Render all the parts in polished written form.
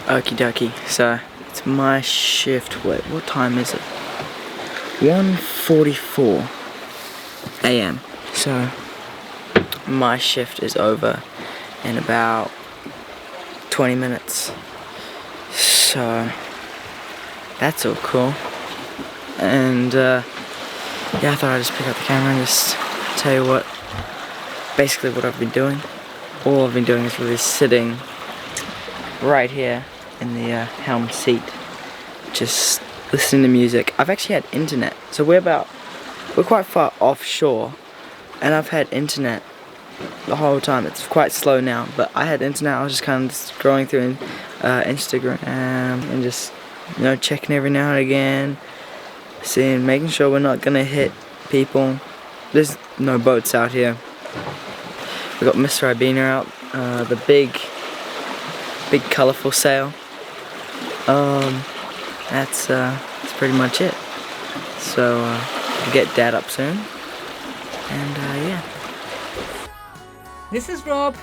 Okie dokie, so it's my shift. Wait, what time is it? 1:44 AM. So my shift is over in about 20 minutes. So that's all cool. And yeah, I thought I'd just pick up the camera and just tell you what, basically what I've been doing. All I've been doing is really sitting right here in the helm seat, just listening to music. I've actually had internet, so we're quite far offshore, and I've had internet the whole time. It's quite slow now, but I had internet. I was just kind of scrolling through Instagram and just, you know, checking every now and again, seeing, making sure we're not gonna hit people. There's no boats out here. We got Mr. Ibina out, the big colourful sail. That's pretty much it. So we'll get Dad up soon, and yeah. This is Rob,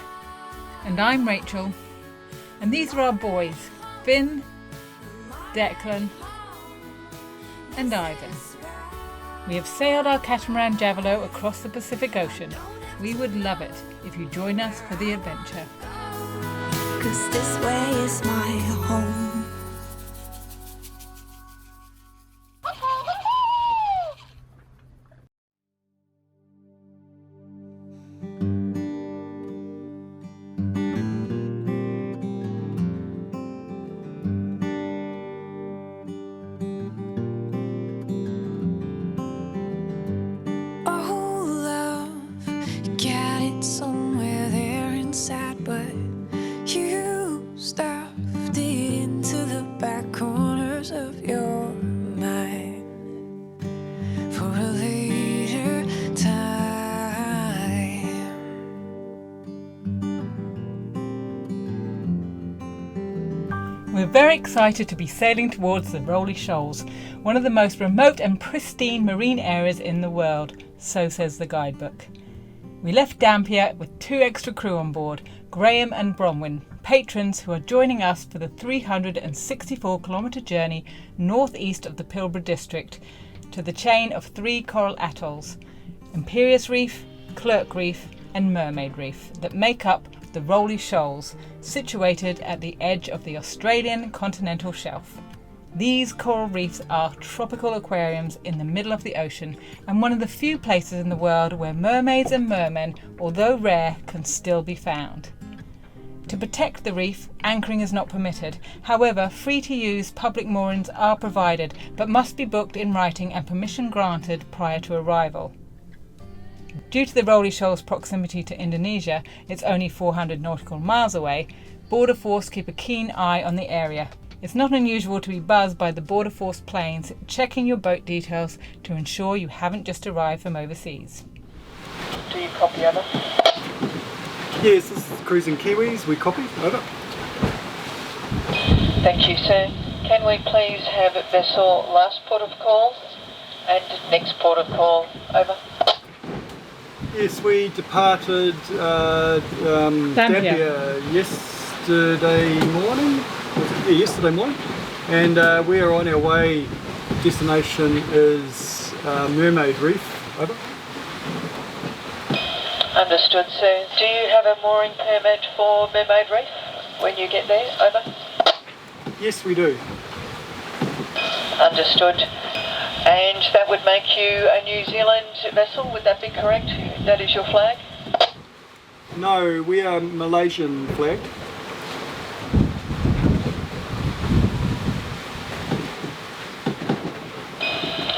and I'm Rachel, and these are our boys, Finn, Declan, and Ivan. We have sailed our catamaran Javelo across the Pacific Ocean. We would love it if you join us for the adventure. 'Cause this way is my home. We're very excited to be sailing towards the Rowley Shoals, one of the most remote and pristine marine areas in the world, so says the guidebook. We left Dampier with 2 extra crew on board, Graham and Bronwyn, patrons who are joining us for the 364-kilometre journey northeast of the Pilbara district to the chain of 3 coral atolls, Imperius Reef, Clerk Reef and Mermaid Reef, that make up the Rowley Shoals, situated at the edge of the Australian continental shelf. These coral reefs are tropical aquariums in the middle of the ocean, and one of the few places in the world where mermaids and mermen, although rare, can still be found. To protect the reef, anchoring is not permitted. However, free-to-use public moorings are provided, but must be booked in writing and permission granted prior to arrival. Due to the Rowley Shoals' proximity to Indonesia, it's only 400 nautical miles away, Border Force keep a keen eye on the area. It's not unusual to be buzzed by the Border Force planes checking your boat details to ensure you haven't just arrived from overseas. Do you copy, over? Yes, this is Cruising Kiwis. We copy, over. Thank you, sir. Can we please have vessel last port of call and next port of call, over? Yes, we departed Dampier yesterday morning. And we are on our way. Destination is Mermaid Reef, over. Understood, sir. Do you have a mooring permit for Mermaid Reef when you get there, over? Yes, we do. Understood. And that would make you a New Zealand vessel, would that be correct? That is your flag? No, we are Malaysian flagged.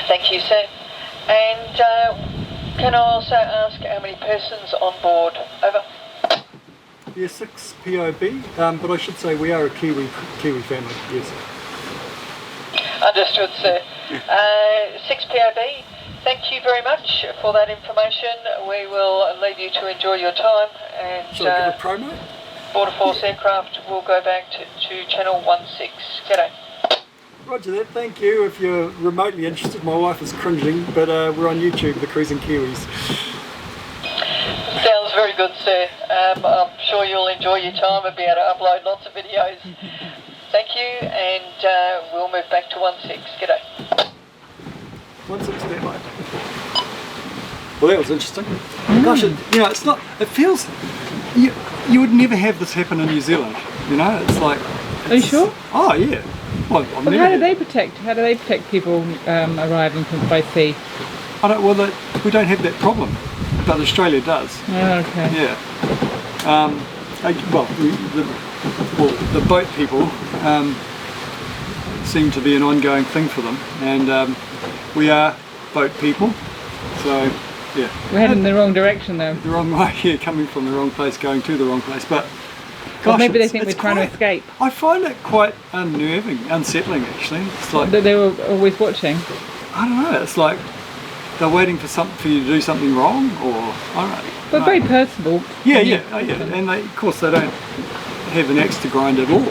Thank you, sir. And can I also ask how many persons on board, over? Yeah, 6 POB, but I should say we are a Kiwi family, yes. Understood, sir. 6 POB, thank you very much for that information. We will leave you to enjoy your time, and Shall I give a promo? Border Force aircraft will go back to channel 16. G'day. Roger that, thank you. If you're remotely interested, my wife is cringing, but we're on YouTube, the Cruising Kiwis. Sounds very good, sir. I'm sure you'll enjoy your time and be able to upload lots of videos. Thank you, and we'll move back to 16. G'day. 16 that way. Well, that was interesting. Gosh, it's not. It feels. You would never have this happen in New Zealand. It's like. Are you sure? Oh yeah. Well, I've But never how do had- they protect? How do they protect people arriving by sea? I don't. Well, we don't have that problem, but Australia does. Oh, okay. Yeah. The boat people seem to be an ongoing thing for them, and we are boat people, so yeah. We're heading in the wrong direction though. The wrong way, yeah, coming from the wrong place, going to the wrong place, but Or gosh, maybe they it's- think we're it's trying to quite- escape. I find it quite unnerving, unsettling actually. It's like, That they were always watching. I don't know, it's like they're waiting for you to do something wrong, or I don't know. But No. very personable. Yeah, oh, yeah, and of course they don't have an axe to grind at all,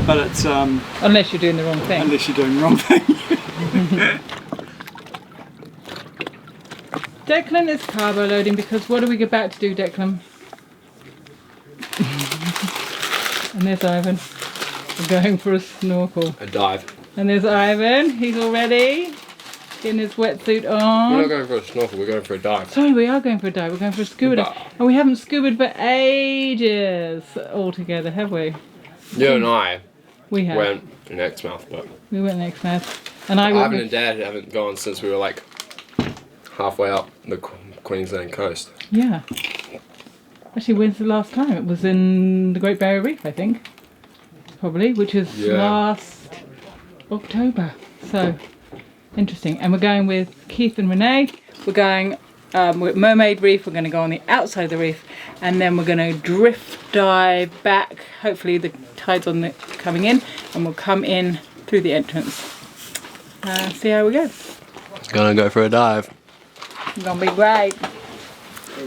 but it's Unless you're doing the wrong thing. unless you're doing the wrong thing. Declan is carbo loading because what are we about to do, Declan? And there's Ivan. We're going for a snorkel. A dive. And there's Ivan. He's all ready. Getting his wetsuit We're not on. going for a snorkel, we're going for a dive. Sorry, we are going for a dive. We're going for a scuba dive. And we haven't scubaed for ages altogether, have we? You and I We have. went in Exmouth, but We went next month. And I Ivan went and Dad haven't gone since we were like halfway up the Queensland coast. Yeah. Actually, when's the last time? It was in the Great Barrier Reef, I think. Probably, which is Yeah. last October. So, interesting. And we're going with Keith and Renee. We're going with Mermaid Reef. We're going to go on the outside of the reef. And then we're going to drift dive back. Hopefully the tide's coming in. And we'll come in through the entrance. See how we go. Gonna go for a dive. It's going to be great.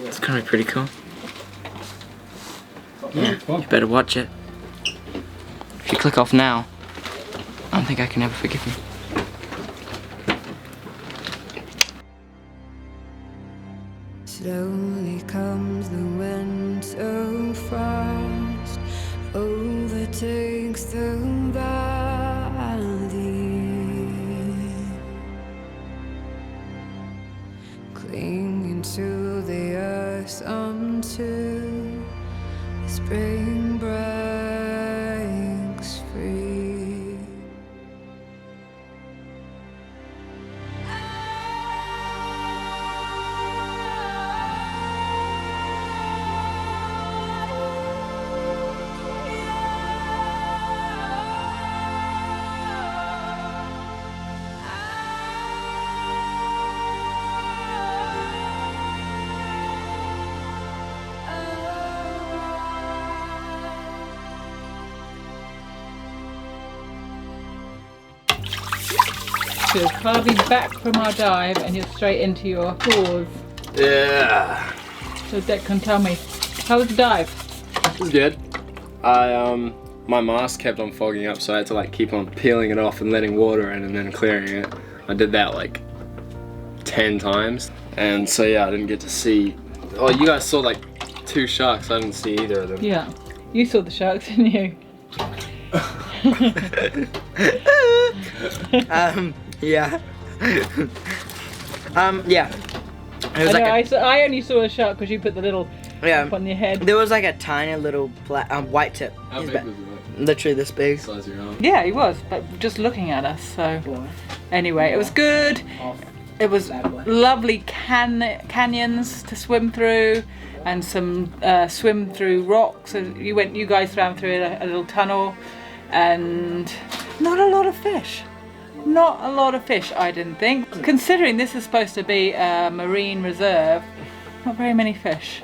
It's gonna be pretty cool. Yeah, you better watch it. If you click off now, I don't think I can ever forgive you. Slowly comes the wind so fast, overtakes the valley, clinging to the earth until the spring breaks free. So hardly back from our dive and you're straight into your hawse. Yeah. So Declan, tell me, how was the dive? It was good. My mask kept on fogging up, so I had to like keep on peeling it off and letting water in and then clearing it. I did that like 10 times. And so yeah, I didn't get to see. Oh, you guys saw like 2 sharks. I didn't see either of them. Yeah, you saw the sharks, didn't you? Yeah. Yeah. It was I only saw a shark because you put the little yeah. up on your head. There was like a tiny little black, white tip. How He's big ba- was it? Literally this big. Size of your arm. Yeah, he was, but just looking at us. So anyway, it was good. It was lovely canyons to swim through, and some swim through rocks. And you guys swam through a little tunnel, and not a lot of fish. Not a lot of fish, I didn't think. Considering this is supposed to be a marine reserve, not very many fish.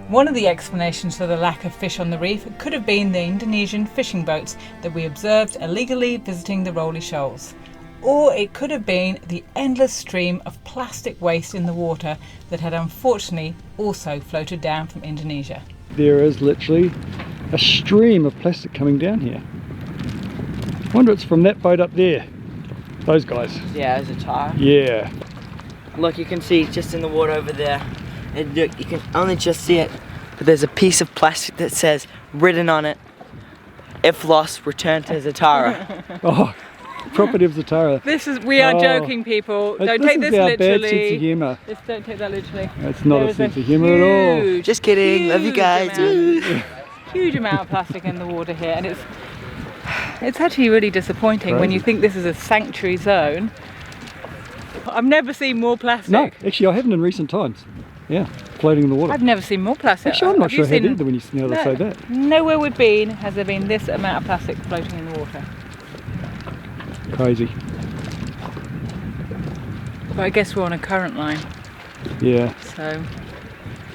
One of the explanations for the lack of fish on the reef could have been the Indonesian fishing boats that we observed illegally visiting the Rowley Shoals. Or it could have been the endless stream of plastic waste in the water that had unfortunately also floated down from Indonesia. There is literally a stream of plastic coming down here. I wonder it's from that boat up there. Those guys. Yeah, it was a tire. Yeah. Look, you can see just in the water over there. And look, you can only just see it, but there's a piece of plastic that says, written on it, If lost, return to Zatara. Oh, property of Zatara. We are joking, people. Don't take this This is our bad sense of literally. humour. Don't take that literally. It's not There a is sense of humour at all. Just kidding. Love you guys. Huge amount of plastic in the water here, and it's actually really disappointing when you think this is a sanctuary zone. I've never seen more plastic. No, actually I haven't in recent times. Yeah, floating in the water. I've never seen more plastic. Actually, I'm not Have sure I you have seen- either when you now they say that. Nowhere we've been has there been this amount of plastic floating in the water. Crazy. But I guess we're on a current line, Yeah. so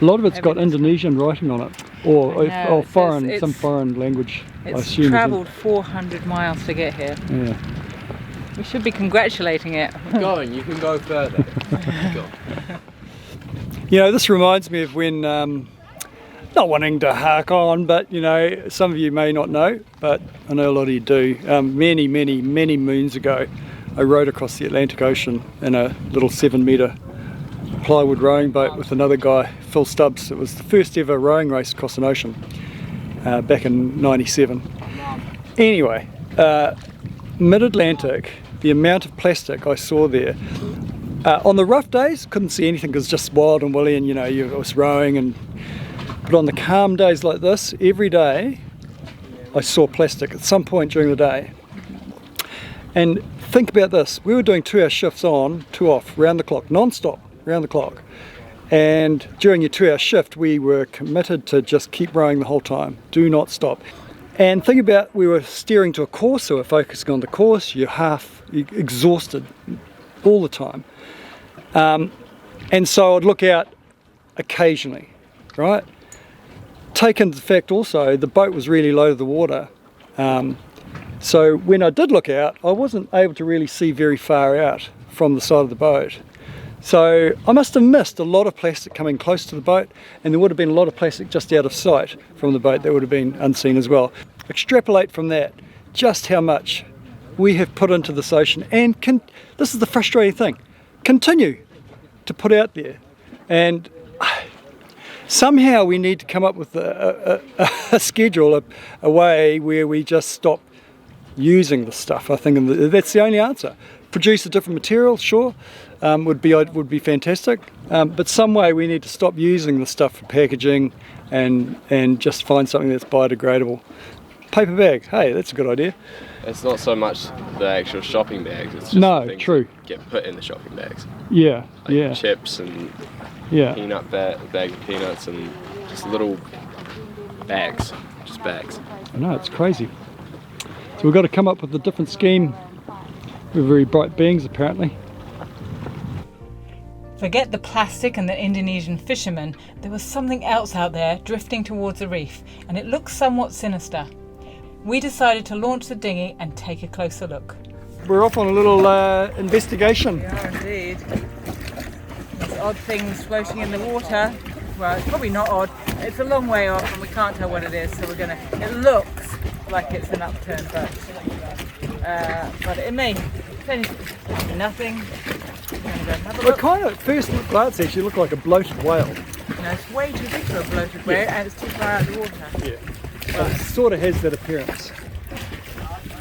A lot of it's got Everything's- Indonesian writing on it. Or, I know, or it says foreign, some it's- foreign language, I it's assume. travelled 400 miles to get here. Yeah. We should be congratulating it. Going, you can go further. Go. You know, this reminds me of when, not wanting to hark on, but you know, some of you may not know, but I know a lot of you do. Many moons ago, I rowed across the Atlantic Ocean in a little 7-metre plywood rowing boat with another guy, Phil Stubbs. It was the first ever rowing race across an ocean back in '97. Anyway, mid-Atlantic, the amount of plastic I saw there. On the rough days, couldn't see anything because it's just wild and woolly, and you know, I was rowing. But on the calm days like this, every day I saw plastic at some point during the day. And think about this: we were doing 2-hour shifts on, 2 off, round the clock, non-stop, round the clock. And during your 2-hour shift, we were committed to just keep rowing the whole time, do not stop. And think about, we were steering to a course, so we're focusing on the course. You're exhausted all the time. And so I'd look out occasionally, right? Take into the fact also, the boat was really low to the water. So when I did look out, I wasn't able to really see very far out from the side of the boat. So I must have missed a lot of plastic coming close to the boat, and there would have been a lot of plastic just out of sight from the boat that would have been unseen as well. Extrapolate from that just how much we have put into this ocean, and this is the frustrating thing, continue to put out there. And somehow we need to come up with a schedule, a way where we just stop using the stuff. I think that's the only answer. Produce a different material, sure, would be fantastic, but some way we need to stop using the stuff for packaging and just find something that's biodegradable. Paper bag, hey, that's a good idea. It's not so much the actual shopping bags, it's just No, the things true. that get put in the shopping bags. Yeah, Like yeah, chips and yeah. peanut bags of peanuts and just little bags, just bags. I know, it's crazy. So we've got to come up with a different scheme. We're very bright beings, apparently. Forget the plastic and the Indonesian fisherman. There was something else out there drifting towards the reef, and it looked somewhat sinister. We decided to launch the dinghy and take a closer look. We're off on a little investigation. We are indeed. There's odd things floating in the water. Well, it's probably not odd. It's a long way off and we can't tell what it is, so it looks like it's an upturned boat. But it may be nothing. We're going to go and have a It look. kind of, at first glance, actually looked like a bloated whale. No, it's way too big for a bloated whale and it's too far out of the water. Yeah. It sort of has that appearance.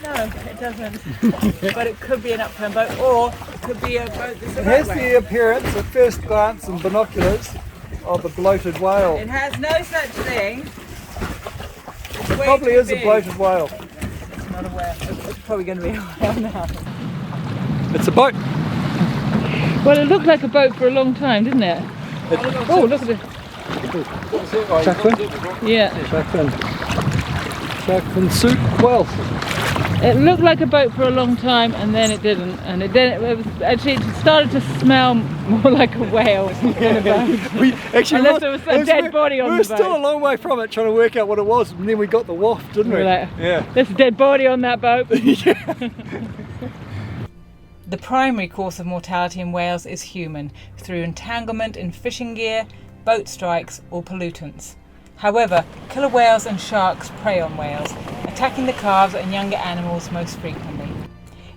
No, it doesn't. But it could be an upturned boat, or it could be a boat that's a It has right the way. appearance, at first glance and binoculars, of a bloated whale. It has no such thing. It's way Probably too is a big. bloated whale. It's not a whale. It's probably going to be a whale now. It's a boat. Well, it looked like a boat for a long time, didn't it? Oh, look at it. Shark fin. Yeah. Shark fin. Shark fin suit whale. It looked like a boat for a long time, and then it didn't. And it started to smell more like a whale than a boat. We actually Unless there was a dead body on we the were still boat. a long way from it, trying to work out what it was, and then we got the waft, didn't we? We were like, yeah. There's a dead body on that boat. Yeah. The primary cause of mortality in whales is human, through entanglement in fishing gear, boat strikes or pollutants. However, killer whales and sharks prey on whales, attacking the calves and younger animals most frequently.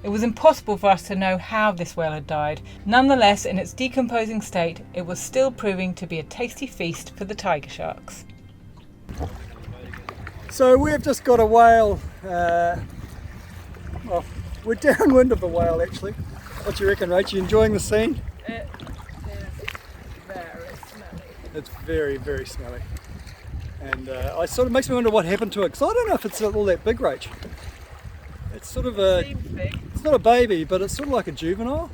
It was impossible for us to know how this whale had died. Nonetheless, in its decomposing state, it was still proving to be a tasty feast for the tiger sharks. So we've just got a whale Well, we're downwind of the whale actually. What do you reckon, Rach? You enjoying the scene? It is very smelly. It's very, very smelly. And I sort of makes me wonder what happened to it, because I don't know if it's all that big, Rach. It's sort of a, Seems big. it's not a baby, but it's sort of like a juvenile,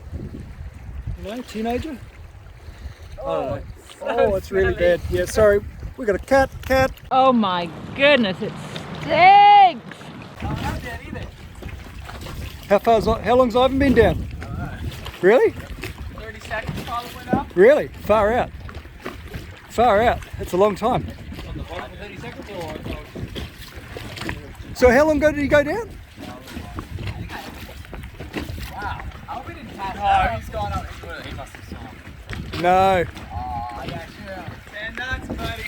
you know, teenager. Oh, It's really bad. Yeah, sorry, we got a cat. Oh my goodness, it stinks! How long's Ivan been down? Really? 30 seconds while it went up. Really? Far out. Far out. It's a long time. On the bottom, 30 seconds or? So how long ago did he go down? Wow. I we didn't have that. Oh, he's gone up. He must have saw. No. Oh, yeah, sure. And nuts, buddy.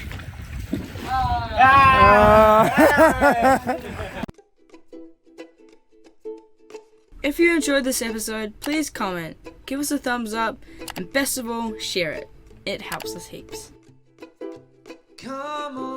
If you enjoyed this episode, please comment, give us a thumbs up, and best of all, share it. It helps us heaps. Come on.